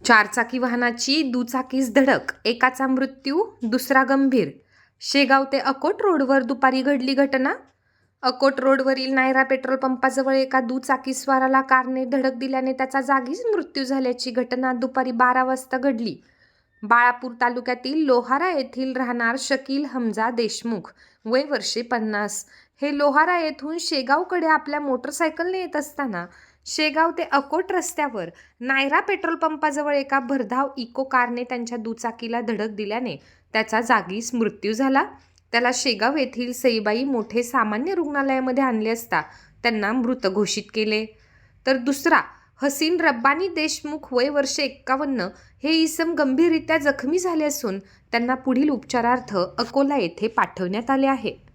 चारचाकी वाहनाची दुचाकीस धडक, एकाचा मृत्यू, दुसरा गंभीर. शेगाव ते अकोट रोडवर दुपारी घडली घटना. अकोट रोडवरील नायरा पेट्रोल पंपाजवळ एका दुचाकीस्वाराला कारने धडक दिल्याने त्याचा जागीच मृत्यू झाल्याची घटना दुपारी 12 वाजता घडली. बाळापूर तालुक्यातील लोहारा येथील राहणार शकील हमजा देशमुख, वय वर्षे 50, हे लोहारा येथून शेगावकडे आपल्या मोटरसायकलने येत असताना शेगाव ते अकोट रस्त्यावर नायरा पेट्रोल पंपाजवळ एका भरधाव इको कारने त्यांच्या दुचाकीला धडक दिल्याने त्याचा जागीच मृत्यू झाला. त्याला शेगाव येथील सईबाई मोठे सामान्य रुग्णालयामध्ये आणले असता त्यांना मृत घोषित केले. तर दुसरा हसीन रब्बानी देशमुख, वय वर्षे 51, हे इसम गंभीररित्या जखमी झाले असून त्यांना पुढील उपचारार्थ अकोला येथे पाठवण्यात आले आहे.